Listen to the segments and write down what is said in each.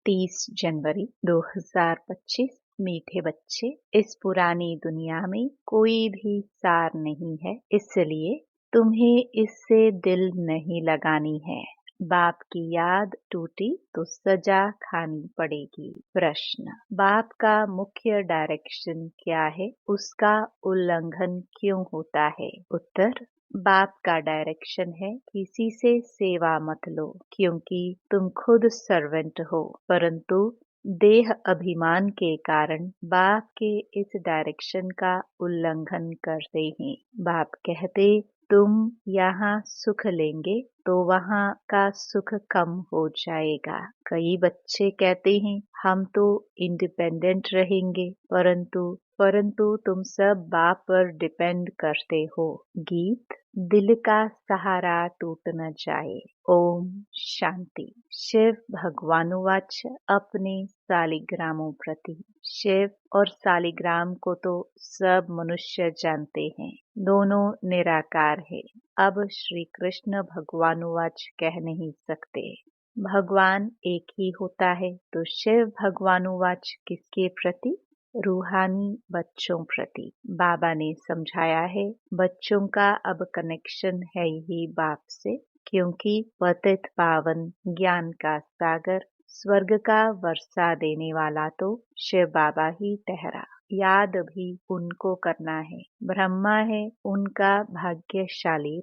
30 जनवरी 2025। मीठे बच्चे, इस पुरानी दुनिया में कोई भी सार नहीं है, इसलिए तुम्हें इससे दिल नहीं लगानी है। बाप की याद टूटी तो सजा खानी पड़ेगी। प्रश्न, बाप का मुख्य डायरेक्शन क्या है? उसका उल्लंघन क्यों होता है? उत्तर, बाप का डायरेक्शन है किसी से सेवा मत लो, क्योंकि तुम खुद सर्वेंट हो, परंतु देह अभिमान के कारण बाप के इस डायरेक्शन का उल्लंघन करते हैं। बाप कहते, तुम यहाँ सुख लेंगे तो वहाँ का सुख कम हो जाएगा। कई बच्चे कहते हैं हम तो इंडिपेंडेंट रहेंगे, परंतु तुम सब बाप पर डिपेंड करते हो। गीत, दिल का सहारा टूट न जाए। ओम शांति। शिव भगवानुवाच अपने सालिग्रामों प्रति। शिव और सालिग्राम को तो सब मनुष्य जानते हैं, दोनों निराकार है। अब श्री कृष्ण भगवानुवाच कह नहीं सकते। भगवान एक ही होता है, तो शिव भगवानुवाच किसके प्रति? रूहानी बच्चों प्रति। बाबा ने समझाया है, बच्चों का अब कनेक्शन है ही बाप से, क्योंकि पतित पावन ज्ञान का सागर स्वर्ग का वर्षा देने वाला तो शिव बाबा ही ठहरा। याद भी उनको करना है। ब्रह्मा है उनका भाग्यशाली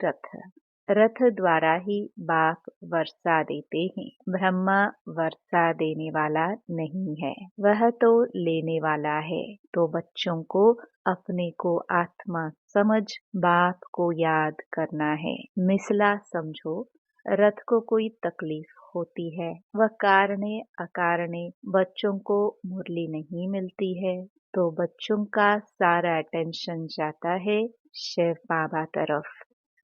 रथ द्वारा ही बाप वर्षा देते हैं। ब्रह्मा वर्षा देने वाला नहीं है, वह तो लेने वाला है। तो बच्चों को अपने को आत्मा समझ बाप को याद करना है। मिसला समझो, रथ को कोई तकलीफ होती है, वह कारणे अकारणे बच्चों को मुरली नहीं मिलती है, तो बच्चों का सारा अटेंशन जाता है शिव बाबा तरफ।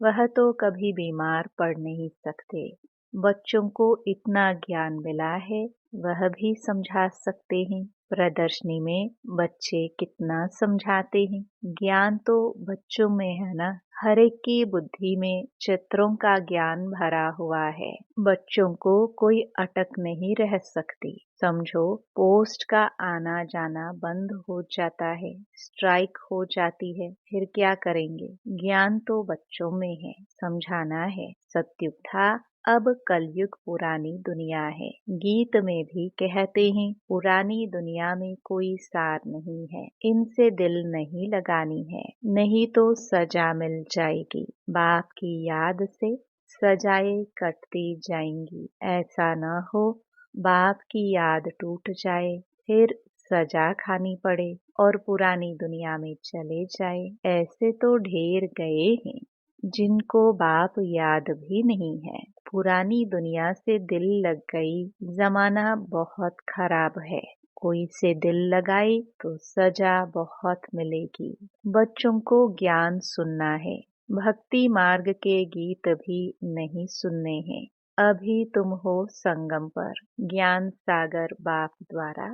वह तो कभी बीमार पड़ नहीं सकते। बच्चों को इतना ज्ञान मिला है, वह भी समझा सकते हैं। प्रदर्शनी में बच्चे कितना समझाते हैं। ज्ञान तो बच्चों में है ना। हर एक की बुद्धि में चित्रों का ज्ञान भरा हुआ है। बच्चों को कोई अटक नहीं रह सकती। समझो, पोस्ट का आना जाना बंद हो जाता है, स्ट्राइक हो जाती है, फिर क्या करेंगे? ज्ञान तो बच्चों में है, समझाना है। सत्युग था, अब कलयुग पुरानी दुनिया है। गीत में भी कहते हैं, पुरानी दुनिया में कोई सार नहीं है, इनसे दिल नहीं लगानी है, नहीं तो सजा मिल जाएगी। बाप की याद से सजाएं कटती जाएंगी। ऐसा न हो बाप की याद टूट जाए, फिर सजा खानी पड़े और पुरानी दुनिया में चले जाए। ऐसे तो ढेर गए हैं जिनको बाप याद भी नहीं है। पुरानी दुनिया से दिल लग गई, जमाना बहुत खराब है। कोई से दिल लगाए तो सजा बहुत मिलेगी। बच्चों को ज्ञान सुनना है, भक्ति मार्ग के गीत भी नहीं सुनने हैं। अभी तुम हो संगम पर, ज्ञान सागर बाप द्वारा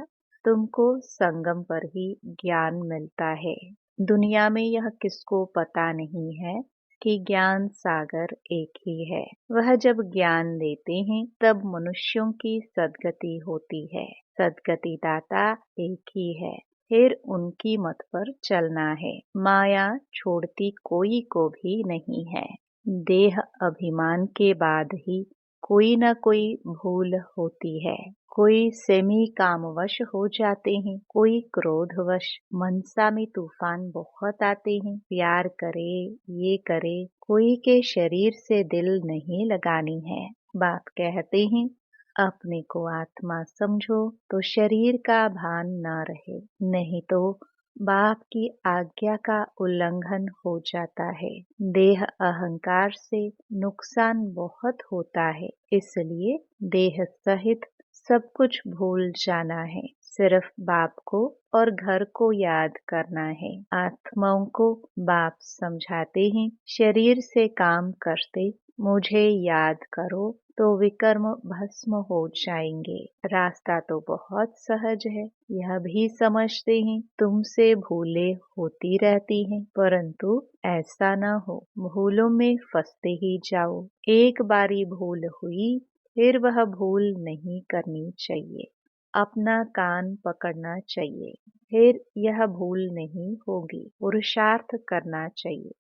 तुमको संगम पर ही ज्ञान मिलता है। दुनिया में यह किसको पता नहीं है कि ज्ञान सागर एक ही है। वह जब ज्ञान देते हैं तब मनुष्यों की सद्गति होती है। सद्गति दाता एक ही है, फिर उनकी मत पर चलना है। माया छोड़ती कोई को भी नहीं है। देह अभिमान के बाद ही कोई न कोई भूल होती है। कोई सेमी कामवश हो जाते हैं, कोई क्रोधवश। मनसा में तूफान बहुत आते हैं, प्यार करे ये करे, कोई के शरीर से दिल नहीं लगानी है। बाप कहते हैं, अपने को आत्मा समझो तो शरीर का भान न रहे, नहीं तो बाप की आज्ञा का उल्लंघन हो जाता है। देह अहंकार से नुकसान बहुत होता है, इसलिए देह सहित सब कुछ भूल जाना है। सिर्फ बाप को और घर को याद करना है। आत्माओं को बाप समझाते हैं, शरीर से काम करते मुझे याद करो तो विकर्म भस्म हो जाएंगे। रास्ता तो बहुत सहज है, यह भी समझते हैं। तुमसे भूले होती रहती हैं, परंतु ऐसा न हो भूलों में फंसते ही जाओ। एक बारी भूल हुई, फिर वह भूल नहीं करनी चाहिए। अपना कान पकड़ना चाहिए। फिर यह भूल नहीं होगी। पुरुषार्थ करना चाहिए।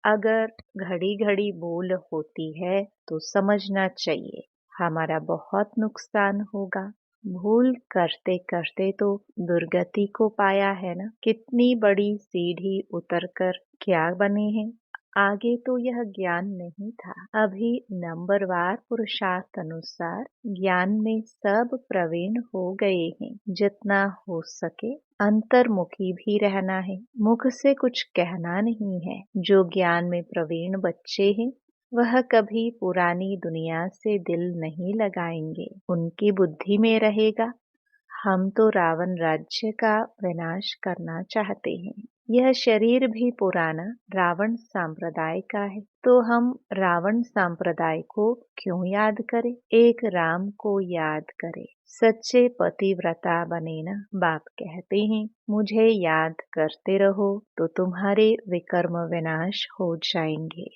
अगर घड़ी घड़ी भूल होती है तो समझना चाहिए हमारा बहुत नुकसान होगा। भूल करते करते तो दुर्गति को पाया है ना। कितनी बड़ी सीढ़ी उतरकर क्या बने हैं। आगे तो यह ज्ञान नहीं था। अभी नंबरवार पुरुषार्थ अनुसार ज्ञान में सब प्रवीण हो गए हैं। जितना हो सके अंतर्मुखी भी रहना है। मुख से कुछ कहना नहीं है। जो ज्ञान में प्रवीण बच्चे हैं वह कभी पुरानी दुनिया से दिल नहीं लगाएंगे। उनकी बुद्धि में रहेगा हम तो रावण राज्य का विनाश करना चाहते हैं। यह शरीर भी पुराना रावण संप्रदाय का है, तो हम रावण संप्रदाय को क्यों याद करें। एक राम को याद करें। सच्चे पतिव्रता बने ना। बाप कहते हैं मुझे याद करते रहो तो तुम्हारे विकर्म विनाश हो जाएंगे।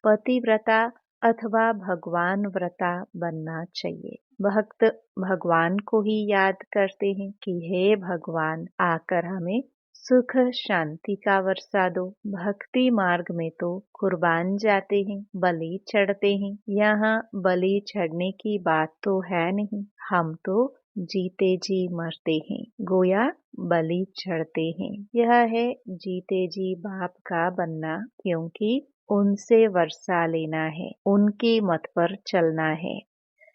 पतिव्रता अथवा भगवान व्रता बनना चाहिए। भक्त भगवान को ही याद करते हैं कि हे भगवान आकर हमें सुख शांति का वर्षा दो। भक्ति मार्ग में तो कुर्बान जाते हैं, बलि चढ़ते हैं। यहाँ बलि चढ़ने की बात तो है नहीं। हम तो जीते जी मरते हैं, गोया बलि चढ़ते हैं। यह है जीते जी बाप का बनना, क्योंकि उनसे वर्षा लेना है, उनकी मत पर चलना है।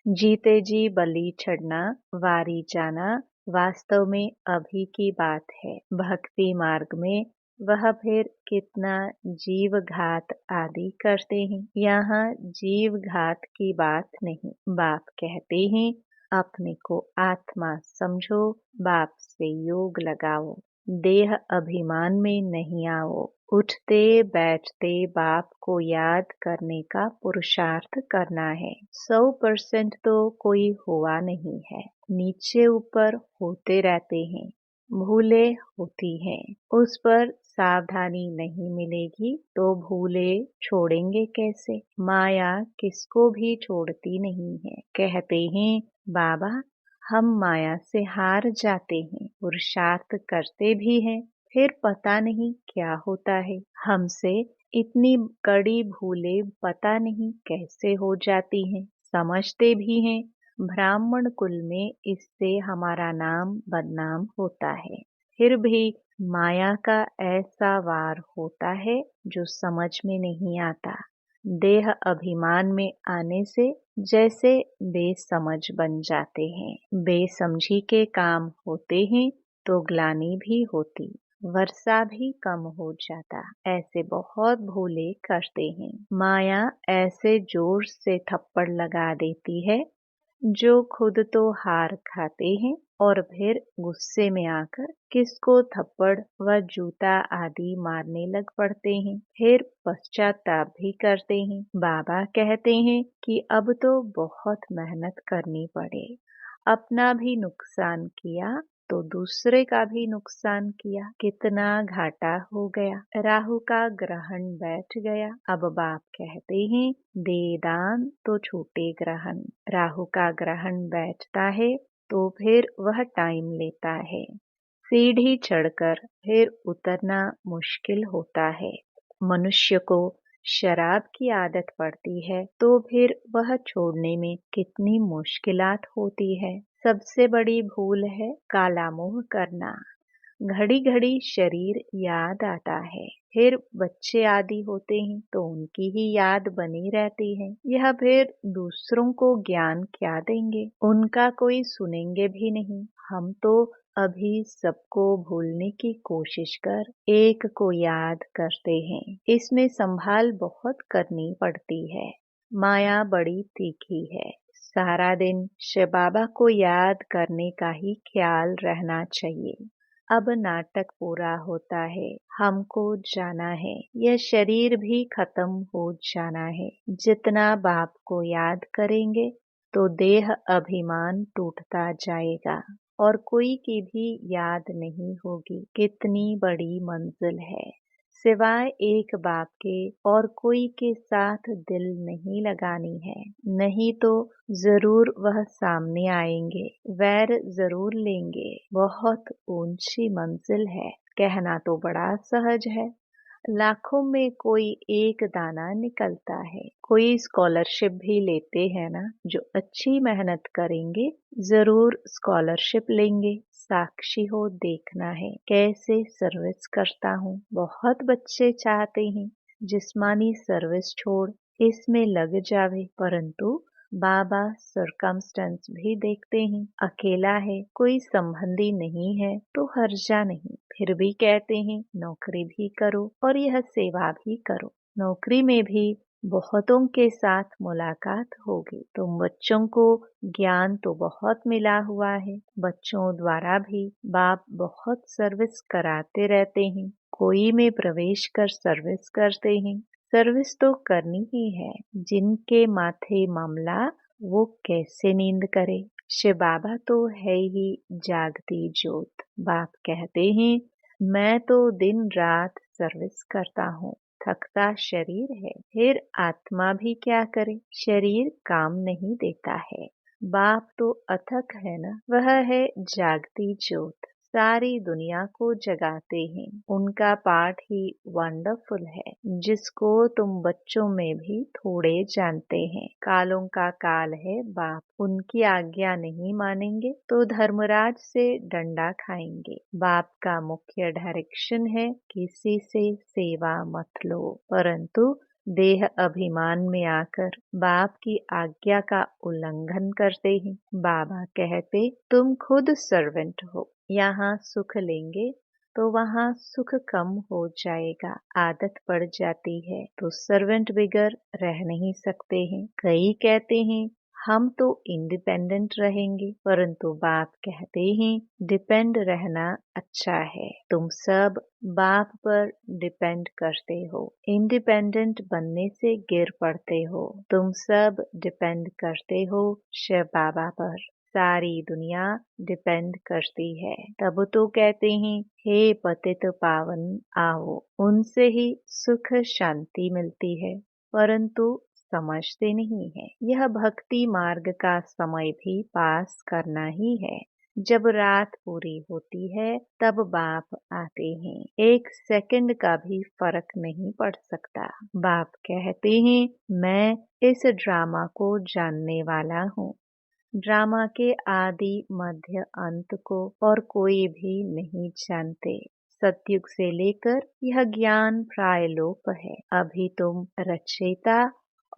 जीते जी बलि चढ़ना, वारी जाना वास्तव में अभी की बात है। भक्ति मार्ग में वह फिर कितना जीव घात आदि करते हैं। यहाँ जीव घात की बात नहीं। बाप कहते हैं अपने को आत्मा समझो, बाप से योग लगाओ, देह अभिमान में नहीं आओ। उठते बैठते बाप को याद करने का पुरुषार्थ करना है। 100% तो कोई हुआ नहीं है, नीचे ऊपर होते रहते हैं। भूले होती हैं, उस पर सावधानी नहीं मिलेगी तो भूले छोड़ेंगे कैसे। माया किसको भी छोड़ती नहीं है। कहते हैं बाबा हम माया से हार जाते हैं, पुरुषार्थ करते भी हैं, फिर पता नहीं क्या होता है। हमसे इतनी कड़ी भूले पता नहीं कैसे हो जाती हैं। समझते भी हैं ब्राह्मण कुल में इससे हमारा नाम बदनाम होता है। फिर भी माया का ऐसा वार होता है जो समझ में नहीं आता। देह अभिमान में आने से जैसे बेसमझ बन जाते हैं। बेसमझी के काम होते हैं तो ग्लानि भी होती, वर्षा भी कम हो जाता। ऐसे बहुत भूले करते हैं। माया ऐसे जोर से थप्पड़ लगा देती है जो खुद तो हार खाते हैं और फिर गुस्से में आकर किसको थप्पड़ व जूता आदि मारने लग पड़ते हैं। फिर पश्चाताप भी करते हैं। बाबा कहते हैं कि अब तो बहुत मेहनत करनी पड़े। अपना भी नुकसान किया तो दूसरे का भी नुकसान किया, कितना घाटा हो गया। राहु का ग्रहण बैठ गया। अब बाप कहते हैं दे दान तो छूटे ग्रहण। राहु का ग्रहण बैठता है तो फिर वह टाइम लेता है। सीढ़ी चढ़कर फिर उतरना मुश्किल होता है। मनुष्य को शराब की आदत पड़ती है तो फिर वह छोड़ने में कितनी मुश्किलात होती है। सबसे बड़ी भूल है काला मोह करना। घड़ी घड़ी शरीर याद आता है। फिर बच्चे आदि होते हैं तो उनकी ही याद बनी रहती है। यह फिर दूसरों को ज्ञान क्या देंगे, उनका कोई सुनेंगे भी नहीं। हम तो अभी सबको भूलने की कोशिश कर एक को याद करते हैं। इसमें संभाल बहुत करनी पड़ती है। माया बड़ी तीखी है। सारा दिन शिव बाबा को याद करने का ही ख्याल रहना चाहिए। अब नाटक पूरा होता है, हमको जाना है। यह शरीर भी खत्म हो जाना है। जितना बाप को याद करेंगे तो देह अभिमान टूटता जाएगा और कोई की भी याद नहीं होगी। कितनी बड़ी मंजिल है। सिवाय एक बाप के और कोई के साथ दिल नहीं लगानी है, नहीं तो जरूर वह सामने आएंगे, वैर जरूर लेंगे। बहुत ऊंची मंजिल है, कहना तो बड़ा सहज है। लाखों में कोई एक दाना निकलता है। कोई स्कॉलरशिप भी लेते हैं ना, जो अच्छी मेहनत करेंगे जरूर स्कॉलरशिप लेंगे। साक्षी हो, देखना है कैसे सर्विस करता हूँ। बहुत बच्चे चाहते हैं जिस्मानी सर्विस छोड़ इसमें लग जावे, परंतु बाबा सरकमस्टेंस भी देखते हैं। अकेला है, कोई संबंधी नहीं है तो हर्जा नहीं, फिर भी कहते हैं नौकरी भी करो और यह सेवा भी करो। नौकरी में भी बहुतों के साथ मुलाकात होगी। तुम बच्चों को ज्ञान तो बहुत मिला हुआ है, बच्चों द्वारा भी बाप बहुत सर्विस कराते रहते हैं। कोई में प्रवेश कर सर्विस करते हैं। सर्विस तो करनी ही है, जिनके माथे मामला वो कैसे नींद करे। शिव बाबा तो है ही जागती ज्योत। बाप कहते हैं मैं तो दिन रात सर्विस करता हूँ। थकता शरीर है, फिर आत्मा भी क्या करे, शरीर काम नहीं देता है। बाप तो अथक है ना, वह है जागती ज्योत, सारी दुनिया को जगाते हैं। उनका पाठ ही वंडरफुल है, जिसको तुम बच्चों में भी थोड़े जानते हैं। कालों का काल है बाप, उनकी आज्ञा नहीं मानेंगे तो धर्मराज से डंडा खाएंगे। बाप का मुख्य डायरेक्शन है किसी से सेवा मत लो, परंतु देह अभिमान में आकर बाप की आज्ञा का उल्लंघन करते हैं। बाबा कहते तुम खुद सर्वेंट हो, यहाँ सुख लेंगे तो वहाँ सुख कम हो जाएगा। आदत पड़ जाती है तो सर्वेंट बिगर रह नहीं सकते हैं। कई कहते हैं हम तो इंडिपेंडेंट रहेंगे, परंतु बाप कहते हैं डिपेंड रहना अच्छा है। तुम सब बाप पर डिपेंड करते हो, इंडिपेंडेंट बनने से गिर पड़ते हो। तुम सब डिपेंड करते हो शिव बाबा पर, सारी दुनिया डिपेंड करती है। तब तो कहते हैं हे पतित पावन आओ, उनसे ही सुख शांति मिलती है, परंतु समझते नहीं है। यह भक्ति मार्ग का समय भी पास करना ही है। जब रात पूरी होती है तब बाप आते हैं, एक सेकंड का भी फर्क नहीं पड़ सकता। बाप कहते हैं मैं इस ड्रामा को जानने वाला हूँ। ड्रामा के आदि मध्य अंत को और कोई भी नहीं जानते। सतयुग से लेकर यह ज्ञान प्रायलोप है। अभी तुम रचयिता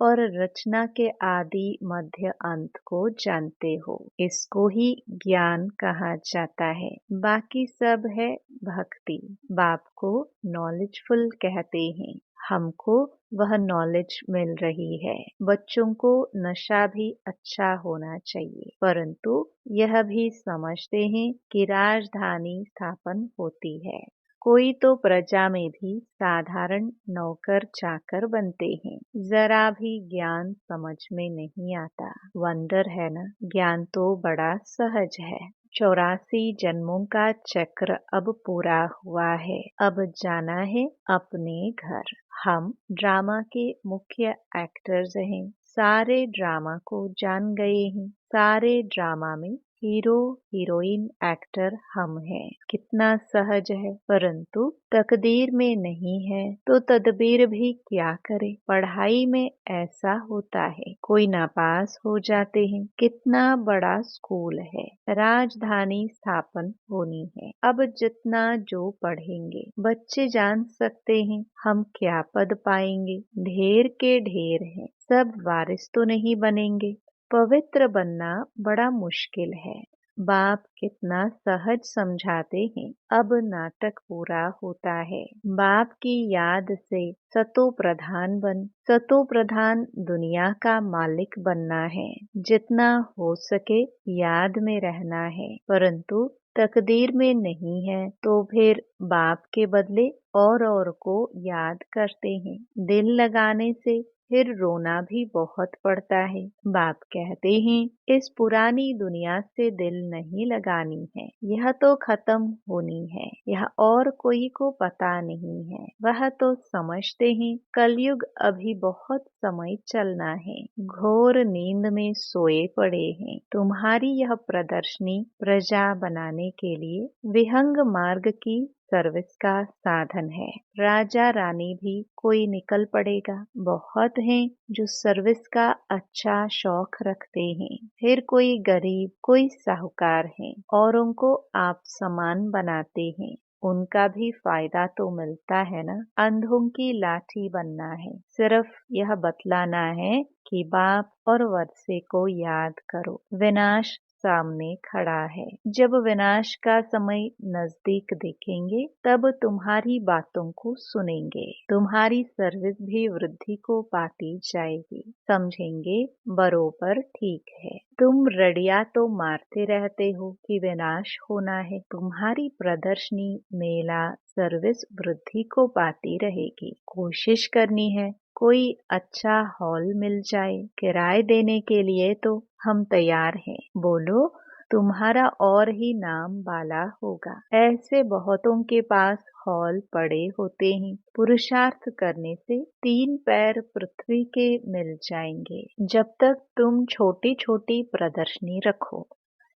और रचना के आदि मध्य अंत को जानते हो, इसको ही ज्ञान कहा जाता है। बाकी सब है भक्ति। बाप को नॉलेजफुल कहते हैं, हमको वह नॉलेज मिल रही है। बच्चों को नशा भी अच्छा होना चाहिए, परंतु यह भी समझते हैं कि राजधानी स्थापन होती है। कोई तो प्रजा में भी साधारण नौकर चाकर बनते हैं। जरा भी ज्ञान समझ में नहीं आता। वंडर है ना, ज्ञान तो बड़ा सहज है। 84 जन्मों का चक्र अब पूरा हुआ है, अब जाना है अपने घर। हम ड्रामा के मुख्य एक्टर्स हैं, सारे ड्रामा को जान गए हैं। सारे ड्रामा में हीरो हीरोइन एक्टर हम हैं। कितना सहज है, परंतु तकदीर में नहीं है तो तदबीर भी क्या करे। पढ़ाई में ऐसा होता है, कोई नापास हो जाते हैं। कितना बड़ा स्कूल है, राजधानी स्थापन होनी है। अब जितना जो पढ़ेंगे बच्चे जान सकते हैं हम क्या पद पाएंगे। ढेर के ढेर हैं, सब वारिस तो नहीं बनेंगे। पवित्र बनना बड़ा मुश्किल है। बाप कितना सहज समझाते हैं। अब नाटक पूरा होता है। बाप की याद से सतो प्रधान बन, सतो प्रधान दुनिया का मालिक बनना है। जितना हो सके याद में रहना है, परंतु तकदीर में नहीं है तो फिर बाप के बदले और को याद करते हैं। दिल लगाने से फिर रोना भी बहुत पड़ता है। बाप कहते हैं इस पुरानी दुनिया से दिल नहीं लगानी है, यह तो खत्म होनी है, यह और कोई को पता नहीं है। वह तो समझते हैं कलयुग अभी बहुत समय चलना है, घोर नींद में सोए पड़े हैं। तुम्हारी यह प्रदर्शनी प्रजा बनाने के लिए विहंग मार्ग की सर्विस का साधन है। राजा रानी भी कोई निकल पड़ेगा, बहुत हैं जो सर्विस का अच्छा शौक रखते हैं। फिर कोई गरीब, कोई साहूकार हैं, औरों को आप समान बनाते हैं। उनका भी फायदा तो मिलता है ना। अंधों की लाठी बनना है, सिर्फ यह बतलाना है कि बाप और वर्षे को याद करो, विनाश सामने खड़ा है। जब विनाश का समय नजदीक देखेंगे तब तुम्हारी बातों को सुनेंगे, तुम्हारी सर्विस भी वृद्धि को पाती जाएगी। समझेंगे बरोबर ठीक है। तुम रड़िया तो मारते रहते हो कि विनाश होना है, तुम्हारी प्रदर्शनी, मेला, सर्विस वृद्धि को पाती रहेगी। कोशिश करनी है कोई अच्छा हॉल मिल जाए, किराए देने के लिए तो हम तैयार हैं। बोलो, तुम्हारा और ही नाम बाला होगा। ऐसे बहुतों के पास हॉल पड़े होते हैं। पुरुषार्थ करने से 3 पैर पृथ्वी के मिल जाएंगे। जब तक तुम छोटी छोटी प्रदर्शनी रखो,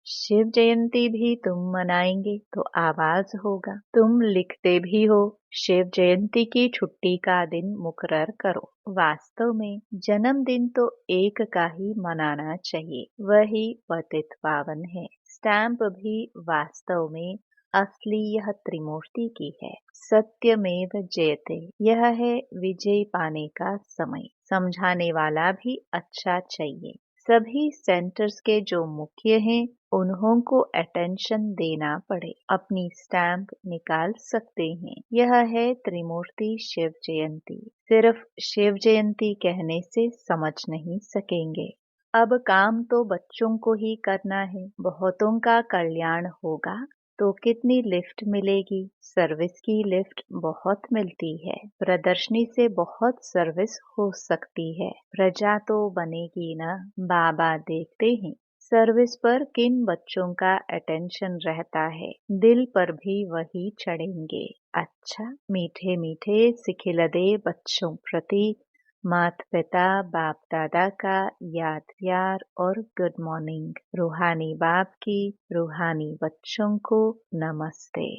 शिव जयंती भी तुम मनाएंगे तो आवाज होगा। तुम लिखते भी हो शिव जयंती की छुट्टी का दिन मुकर्रर करो। वास्तव में जन्मदिन तो एक का ही मनाना चाहिए, वही पतित पावन है। स्टैम्प भी वास्तव में असली यह त्रिमूर्ति की है। सत्यमेव जयते, यह है विजय पाने का समय। समझाने वाला भी अच्छा चाहिए। सभी सेंटर्स के जो मुख्य हैं उन्हों को अटेंशन देना पड़े, अपनी स्टैम्प निकाल सकते हैं। यह है त्रिमूर्ति शिव जयंती। सिर्फ शिव जयंती कहने से समझ नहीं सकेंगे। अब काम तो बच्चों को ही करना है। बहुतों का कल्याण होगा तो कितनी लिफ्ट मिलेगी। सर्विस की लिफ्ट बहुत मिलती है। प्रदर्शनी से बहुत सर्विस हो सकती है। प्रजा तो बनेगी ना। बाबा देखते हैं सर्विस पर किन बच्चों का अटेंशन रहता है, दिल पर भी वही चढ़ेंगे। अच्छा, मीठे मीठे सिखिलदे बच्चों प्रति माता पिता बाप दादा का याद प्यार और गुड मॉर्निंग। रूहानी बाप की रूहानी बच्चों को नमस्ते।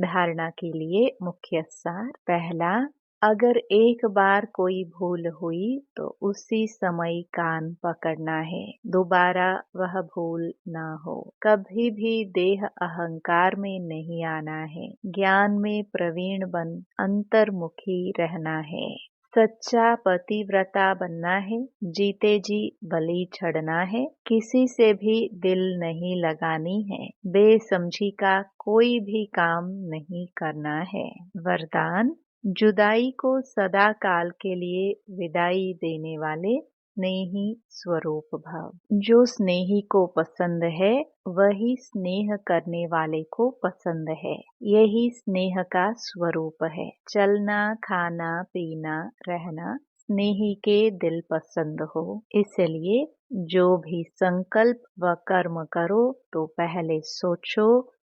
धारणा के लिए मुख्य सार। पहला, अगर एक बार कोई भूल हुई तो उसी समय कान पकड़ना है, दोबारा वह भूल ना हो। कभी भी देह अहंकार में नहीं आना है। ज्ञान में प्रवीण बन अंतर्मुखी रहना है। सच्चा पतिव्रता बनना है। जीते जी बलि चढ़ना है। किसी से भी दिल नहीं लगानी है। बेसमझी का कोई भी काम नहीं करना है। वरदान, जुदाई को सदा काल के लिए विदाई देने वाले स्नेही स्वरूप भव। जो स्नेही को पसंद है वही स्नेह करने वाले को पसंद है। यही स्नेह का स्वरूप है। चलना, खाना, पीना, रहना स्नेही के दिल पसंद हो। इसलिए जो भी संकल्प व कर्म करो तो पहले सोचो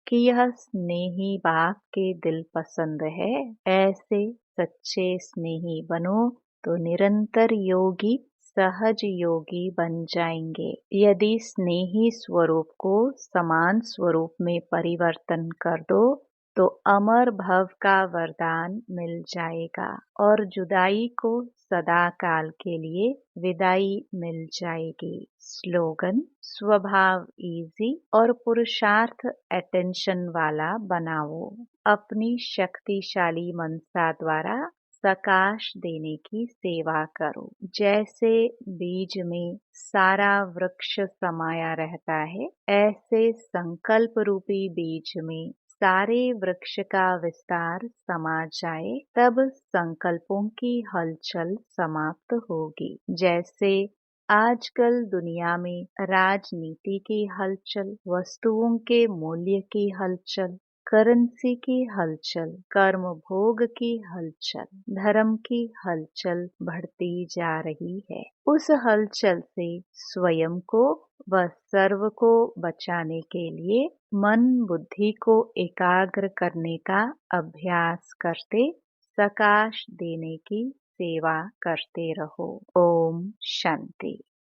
कि यह स्नेही बाप के दिल पसंद है। ऐसे सच्चे स्नेही बनो तो निरंतर योगी सहज योगी बन जाएंगे। यदि स्नेही स्वरूप को समान स्वरूप में परिवर्तन कर दो तो अमर भव का वरदान मिल जाएगा और जुदाई को सदा काल के लिए विदाई मिल जाएगी। स्लोगन, स्वभाव इजी और पुरुषार्थ अटेंशन वाला बनाओ। अपनी शक्तिशाली मनसा द्वारा प्रकाश देने की सेवा करो। जैसे बीज में सारा वृक्ष समाया रहता है, ऐसे संकल्प रूपी बीज में सारे वृक्ष का विस्तार समा जाए, तब संकल्पों की हलचल समाप्त होगी। जैसे आजकल दुनिया में राजनीति की हलचल, वस्तुओं के मूल्य की हलचल, करेंसी की हलचल, कर्म भोग की हलचल, धर्म की हलचल बढ़ती जा रही है। उस हलचल से स्वयं को व सर्व को बचाने के लिए मन बुद्धि को एकाग्र करने का अभ्यास करते सकाश देने की सेवा करते रहो। ओम शांति।